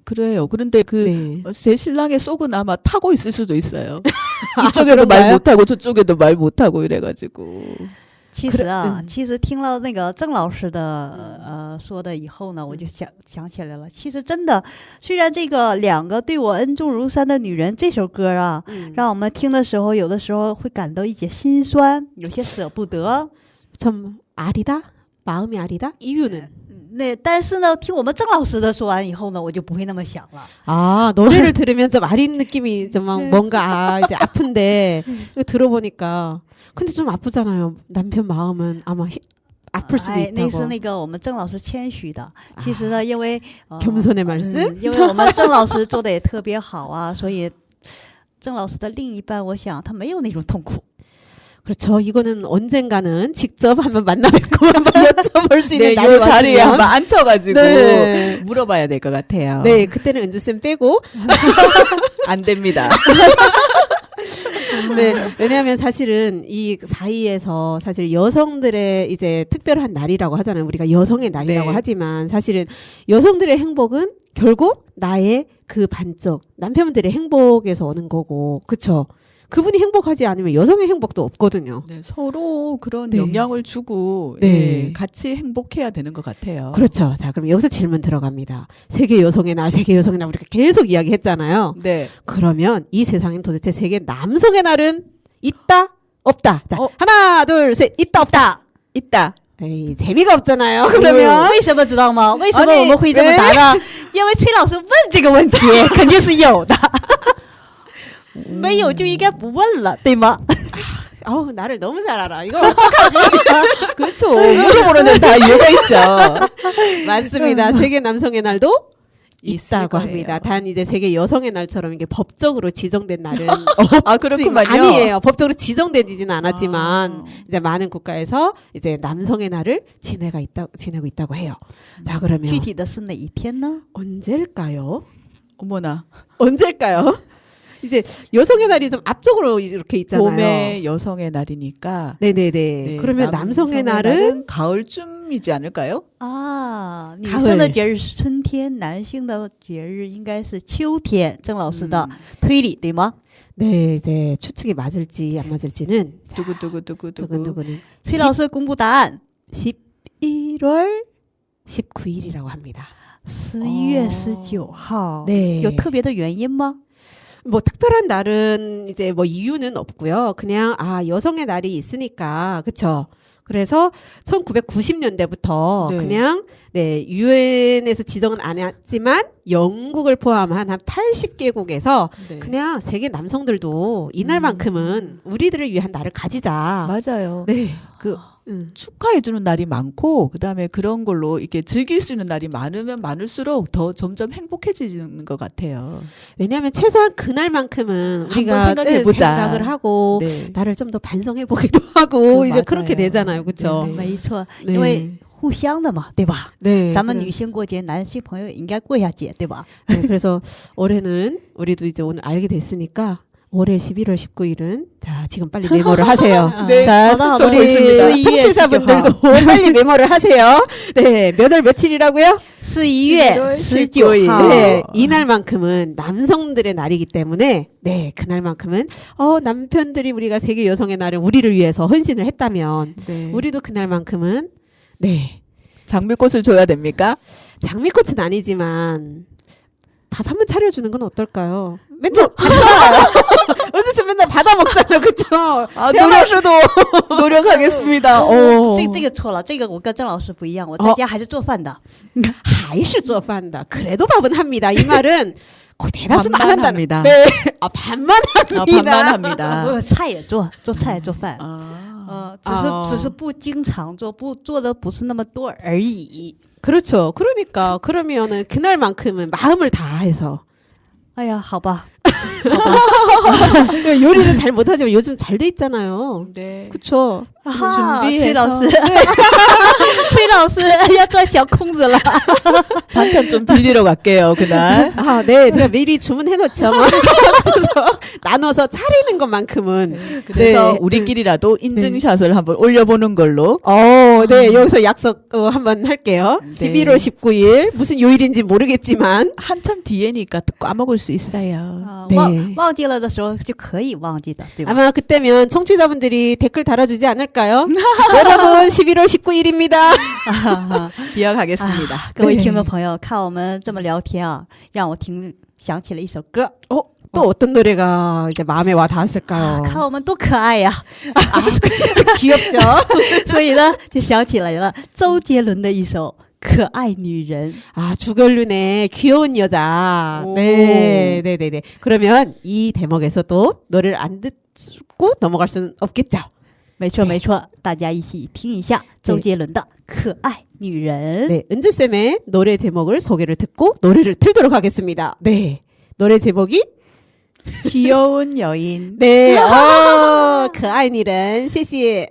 그래요. 그런데 그 제 네. 신랑의 속은 아마 타고 있을 수도 있어요. 이쪽에도 그런가요? 말 못하고 저쪽에도 말 못하고 이래가지고. 其实啊，嗯其实听了那个郑老师的说的以后呢，我就想起来了。其实真的，虽然这个两个对我恩重如山的女人这首歌啊，让我们听的时候，有的时候会感到一些心酸，有些舍不得。 참 아리다? 마음이 아리다? 이유는? 那但是呢，听我们郑老师的说完以后呢，我就不会那么想了。 아, 노래를 들으면 좀 아린 느낌이 좀 막 뭔가 이제 아픈데 이거 들어보니까 근데 좀 아프잖아요. 남편 마음은 아마 아플 수도 哎，那 있다고. 是那个我们郑老师谦虚的。其实呢，因为 겸손의 말씀? 因为我们郑老师做的也特别好啊，所以郑老师的另一半，我想他没有那种痛苦。 그렇죠. 이거는 언젠가는 직접 한번 만나뵙고 한번 여쭤볼 수 있는 네, 날이 이 자리에 왔으면. 한번 앉혀가지고 네. 물어봐야 될 것 같아요. 네, 그때는 은주쌤 빼고. 안 됩니다. 네, 왜냐하면 사실은 이 사이에서 사실 여성들의 이제 특별한 날이라고 하잖아요. 우리가 여성의 날이라고 네. 하지만 사실은 여성들의 행복은 결국 나의 그 반쪽 남편들의 행복에서 오는 거고, 그쵸? 그분이 행복하지 않으면 여성의 행복도 없거든요. 네, 서로 그런 네. 영향을 주고 네. 예, 같이 행복해야 되는 것 같아요. 그렇죠. 자, 그럼 여기서 질문 들어갑니다. 세계 여성의 날, 세계 여성의 날 우리가 계속 이야기했잖아요. 네. 그러면 이 세상엔 도대체 세계 남성의 날은 있다, 없다. 자, 어. 하나, 둘, 셋, 있다, 없다. 있다. 에이, 재미가 없잖아요. 为 그러면 为什么知道吗？为什么아니我们会这么答呢？因为崔老师问这个问题，肯定是有的。没有就应该不问了，对吗？ 아우, 나를 너무 잘 알아. 이거 어떡하지? 그렇죠. 물어보는 데는 다 이유가 있죠. 맞습니다. 세계 남성의 날도 있을 있다고 거예요. 합니다. 단 이제 세계 여성의 날처럼 이게 법적으로 지정된 날은 아, 그렇군요. 아니에요. 법적으로 지정되지는 않았지만 아. 이제 많은 국가에서 이제 남성의 날을 지내고 있다고 해요. 자, 그러면 具体的是哪一天呢？ 언제일까요? 어머나. 언제일까요? 이제 여성의 날이 좀 앞쪽으로 이렇게 있잖아요. 봄의 여성의 날이니까. 네네네. 네, 그러면 남성의 날은 가을쯤이지 않을까요? 啊，女 가을 生的节日是春天，男性的节日应该是秋天。郑老师的推理对吗？ 네, 이제 추측이 맞을지 안 맞을지는 자, 두구두구두구두구. 두근두근은 崔老师公布答案， 11월 19일이라고 합니다. 11月19号。 네. 有特别的原因吗？ 뭐 특별한 날은 이제 뭐 이유는 없고요. 그냥 여성의 날이 있으니까 그쵸. 그래서 1990년대부터 네. 그냥 유엔에서 지정은 안 했지만 영국을 포함한 한 80개국에서 네. 그냥 세계 남성들도 이날만큼은 우리들을 위한 날을 가지자. 맞아요. 네. 그 축하해주는 날이 많고 그다음에 그런 걸로 이렇게 즐길 수 있는 날이 많으면 많을수록 더 점점 행복해지는 것 같아요. 왜냐하면 최소한 그날만큼은 우리가 생각해보자. 생각을 하고 네. 나를 좀 더 반성해 보기도 하고 이제 맞아요. 그렇게 되잖아요, 그렇죠? 네, 네. 没错， 네. 因为互相的嘛，对吧？ 네, 咱们 그래- 女性过节，男性朋友也应该过一下节，对吧？ 네, 그래서 올해는 우리도 이제 오늘 알게 됐으니까 올해 11월 19일은 자 지금 빨리 메모를 하세요. 네, 자, 저도 하고 우리 있습니다. 청취자분들도 빨리 메모를 하세요. 네, 몇 월 며칠이라고요? 11月19号。 네, 이날만큼은 남성들의 날이기 때문에 네, 그날만큼은 남편들이 우리가 세계 여성의 날을 우리를 위해서 헌신을 했다면 네. 우리도 그날만큼은 네, 장미꽃을 줘야 됩니까? 장미꽃은 아니지만 밥 한 번 차려주는 건 어떨까요? 맨날 받잖아요. 어디서 맨날 받아 먹잖아요, 그쵸? 아, 대화수도 노력하겠습니다. 这个错了，这个我跟郑老师不一样，我在家还是做饭的。 还是做饭的. 그래도 밥은 합니다. 이 말은 거의 대다수는 안 반만 한다는. 합니다. 네, 반만 합니다. 반만 합니다. 我菜也做，做菜做饭。 아. 只是不经常做，不做的不是那么多而已。 그렇죠. 그러니까 그러면은 그날만큼은 마음을 다해서 哎呀，好吧， 요리는 잘 못하지만 요즘 잘 돼 있잖아요. 네. 그쵸? 崔老师，崔老师要钻小空子了。 반찬 좀 빌리러 갈게요 그날. 아, 네. 제가 미리 주문해놓죠. 뭐. 그래서 나눠서 차리는 것만큼은. 그래서 네. 우리끼리라도 인증샷을 한번 올려보는 걸로. 네. 여기서 약속 한번 할게요. 네. 11월 19일. 무슨 요일인지 모르겠지만. 한참 뒤에니까 또 까먹을 수 있어요. 네. 忘记了的时候就可以忘记的，对吧？ 아마 그때면 청취자분들이 댓글 달아주지 않을까요? 여러분 11월 19일입니다. 기억하겠습니다. 各位听众朋友，看我们这么聊天啊，让我想起了一首歌。 또 어떤 노래가 이제 마음에 와 닿았을까요? 看我们多可爱呀！ 귀엽죠? 所以呢，就想起来了周杰伦的一首《可爱女人》。 아, 주걸륜의 귀여운 여자. 오. 네. 그러면 이 대목에서도 노래를 안 듣고 넘어갈 수는 없겠죠? 没错没错，大家一起听一下周杰伦的《可爱女人》。 네, 은주쌤의 노래 제목을 소개를 듣고 노래를 틀도록 하겠습니다. 네. 노래 제목이? 귀여운 여인. 네. 可爱女人. 谢谢.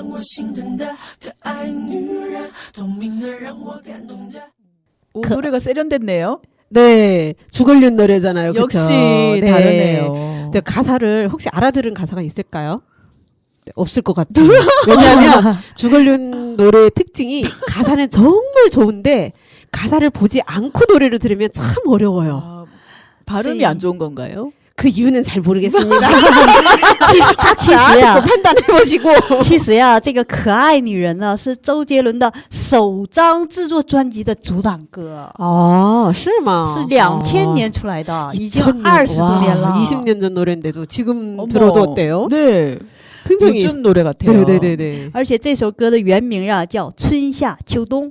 让我心疼的可爱女人，聪明的让我感动的。 오, 노래가 세련됐네요. 네, 주걸륜 노래잖아요. 그쵸? 역시 네. 다르네요. 근데 가사를 혹시 알아들은 가사가 있을까요? 네, 없을 것 같아요. 왜냐하면 주걸륜 노래의 특징이 가사는 정말 좋은데 가사를 보지 않고 노래를 들으면 참 어려워요. 아, 발음이 안 좋은 건가요? 그 이유는 잘 모르겠습니다. 其实呀 듣고 판단해 보시고. 其实呀，这个可爱女人呢是周杰伦的首张制作专辑的主打歌， 아, 是吗?是2000年出来的，已经 2000년. 20多年了。 20년 전 노래인데도 지금 어머. 들어도 어때요? 네. 굉장히 요즘 노래 같아요. 네네네네. 而且这首歌的原名啊叫《春夏秋冬》。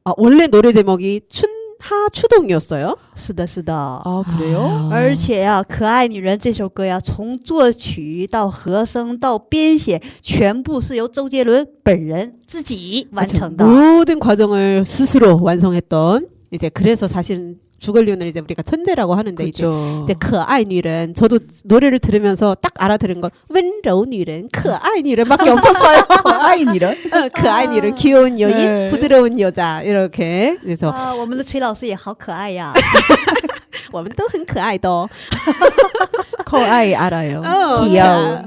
아, 원래 노래 제목이 춘하 추동이었어요? 是的，是的。 아, 그래요? 而且呀，《可爱女人》这首歌呀，从作曲到和声到编写，全部是由周杰伦本人自己完成的。 모든 과정을 스스로 완성했던 이제 그래서 사실 주걸륜을 이제 우리가 천재라고 하는데 그렇죠. 이제 可爱女人 저도 노래를 들으면서 딱 알아들은 건 温柔女人, 可爱女人밖에 없었어요. 아인 이런? 可爱女人, 귀여운 여인, 네. 부드러운 여자 이렇게 그래서 啊，我们的崔老师也好可爱呀！我们都很可爱的 커아이 알아요. 귀여워.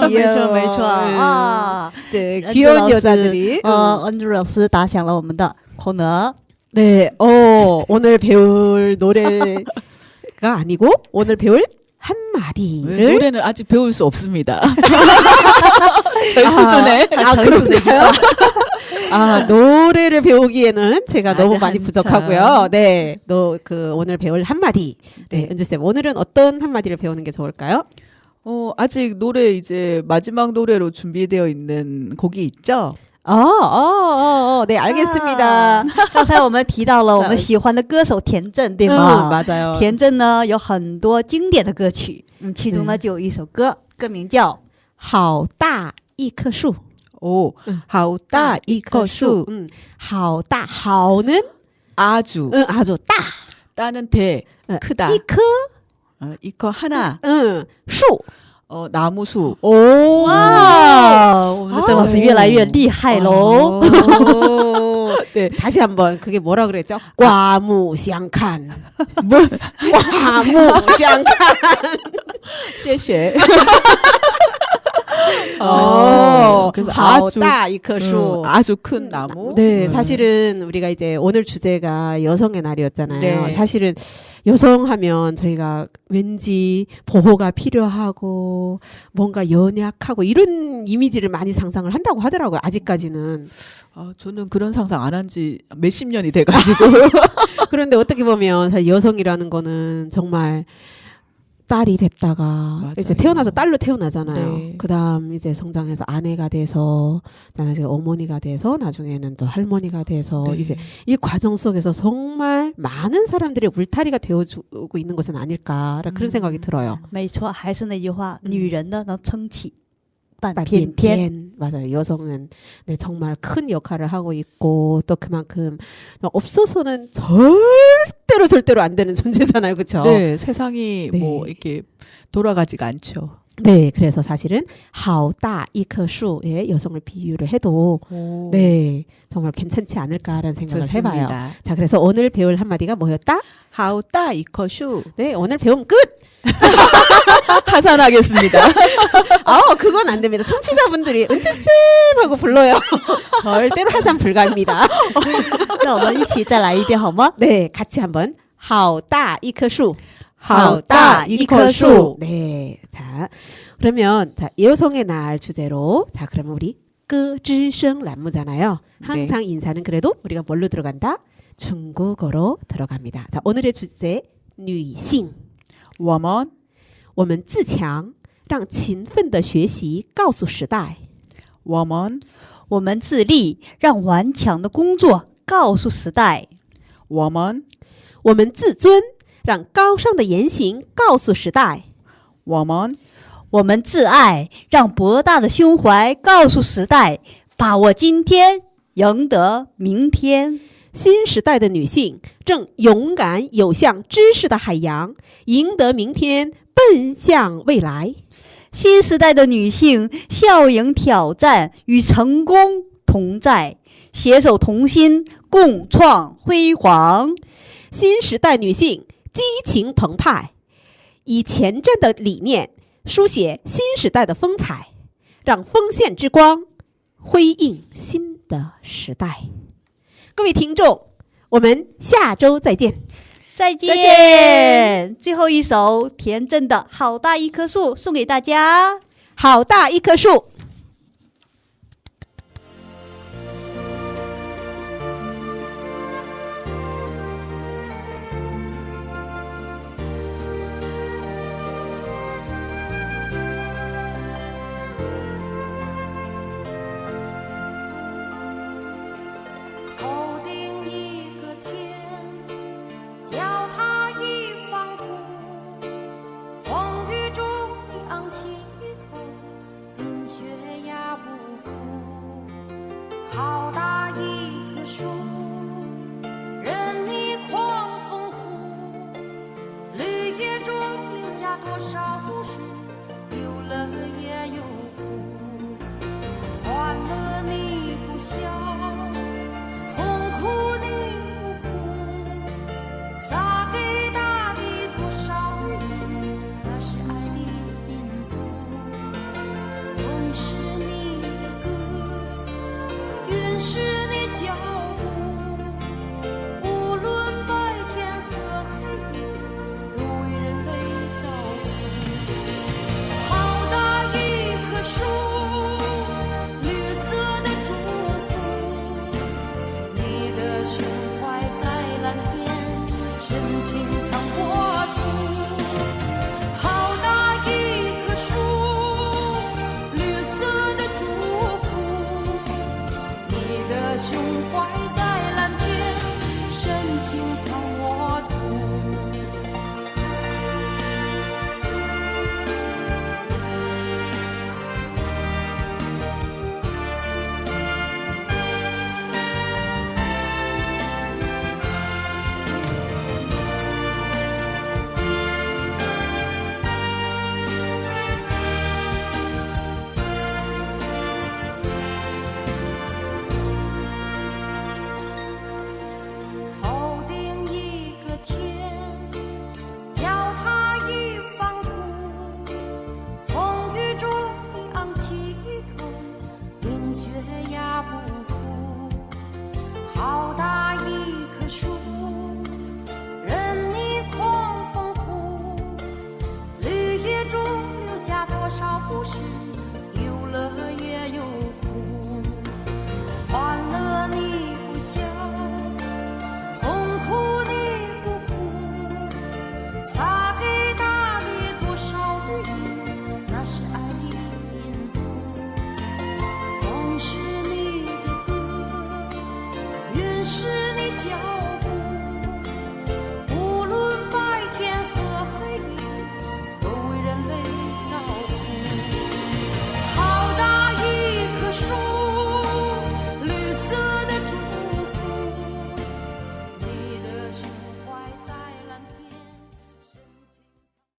没错没错啊。 네, 恩 귀여운 主老师 여자들이 恩主老师打响了我们的口呢。 네, 오늘 배울 노래가 아니고 오늘 배울 왜 한마디를 노래는 아직 배울 수 없습니다. 저희 수준에. 그런가요? 아, 노래를 배우기에는 제가 아직 너무 많이 한참. 부족하고요. 네, 오늘 배울 한마디. 네, 네. 은주쌤, 오늘은 어떤 한마디를 배우는 게 좋을까요? 아직 노래 이제 마지막 노래로 준비되어 있는 곡이 있죠? 네, 알겠습니다. 刚才我们提到了我们喜欢的歌手田震，对吗？ 맞아요. 田震呢有很多经典的歌曲，其中呢就有一首歌，歌名叫好大一棵树. 오, 好大一棵树. 好大, 好는 아주. 아주 다. 따는 대, 크다. 一棵, 이棵 하나. 树. 나무수. 오, 哇，我们的郑老师越来越厉害喽！ 네, 다시 한번 그게 뭐라 그랬죠? 과무相看. 과무相看. 谢谢. 그래서 好大一棵树. 아주 큰 나무. 네, 사실은 우리가 이제 오늘 주제가 여성의 날이었잖아요. 네. 사실은 여성 하면 저희가 왠지 보호가 필요하고 뭔가 연약하고 이런 이미지를 많이 상상을 한다고 하더라고요. 아직까지는. 저는 그런 상상 안 한 지 몇십 년이 돼가지고. 그런데 어떻게 보면 사실 여성이라는 거는 정말 딸이 됐다가 맞아요. 이제 태어나서 딸로 태어나잖아요. 네. 그다음 이제 성장해서 아내가 돼서 나중에 어머니가 돼서 나중에는 또 할머니가 돼서 네. 이제 이 과정 속에서 정말 많은 사람들의 울타리가 되어주고 있는 것은 아닐까 그런 생각이 들어요. 没错，还是那句话，女人呢能撑起半边 반边 天。 天. 맞아요. 여성은 네, 정말 큰 역할을 하고 있고 또 그만큼 없어서는 절대로 안 되는 존재잖아요. 그렇죠? 네, 세상이 네. 뭐 이렇게 돌아가지가 않죠. 네, 그래서 사실은 好大一棵树의 여성을 비유를 해도 오, 네, 정말 괜찮지 않을까라는 생각을 좋습니다. 해봐요. 자, 그래서 오늘 배울 한마디가 뭐였다? 好大一棵树. 네, 오늘 배움 끝! 하산하겠습니다. 그건 안 됩니다. 청취자분들이 은채쌤 하고 불러요. 절대로 하산 불가입니다. 那我们一起再来一遍好吗？ 네, 같이 한번 好大一棵树.好大一棵树. 네, 자, 그러면 자 여성의 날 주제로 자 그러면 우리 歌之声 栏目잖아요. 항상 인사는 그래도 우리가 뭘로 들어간다? 중국어로 들어갑니다. 자, 오늘의 주제 女性. 我们我们自强，让勤奋的学习告诉时代。我们我们致力让顽强的工作告诉时代。我们我们自尊，让高尚的言行告诉时代。我们我们挚爱，让博大的胸怀告诉时代，把握今天，赢得明天。新时代的女性正勇敢游向知识的海洋，赢得明天，奔向未来。新时代的女性笑迎挑战，与成功同在，携手同心，共创辉煌。新时代女性激情澎湃，以前瞻的理念书写新时代的风采，让锋线之光辉映新的时代。各位听众，我们下周再见。再见。最后一首田震的《好大一棵树》送给大家。好大一棵树。头顶一个天，脚踏一方土，风雨中你昂起头，冰雪压不服。好大一棵树，任你狂风呼，绿叶中留下多少故事，有乐也有苦，欢乐你不笑，痛苦你不哭，洒给大地多少雨，那是爱的音符。风是你的歌，云是你脚步，无论白天和黑夜，都为人类造福。好大一棵树，绿色的祝福，你的胸怀在蓝天，深情藏国土。好大一棵树，绿色的祝福，你的胸怀在蓝天，深情藏我土。头顶一个天，脚踏一方土，风雨中你昂起头，冰雪压不服。好大一棵树，任你狂风呼，绿叶中留下多少故事，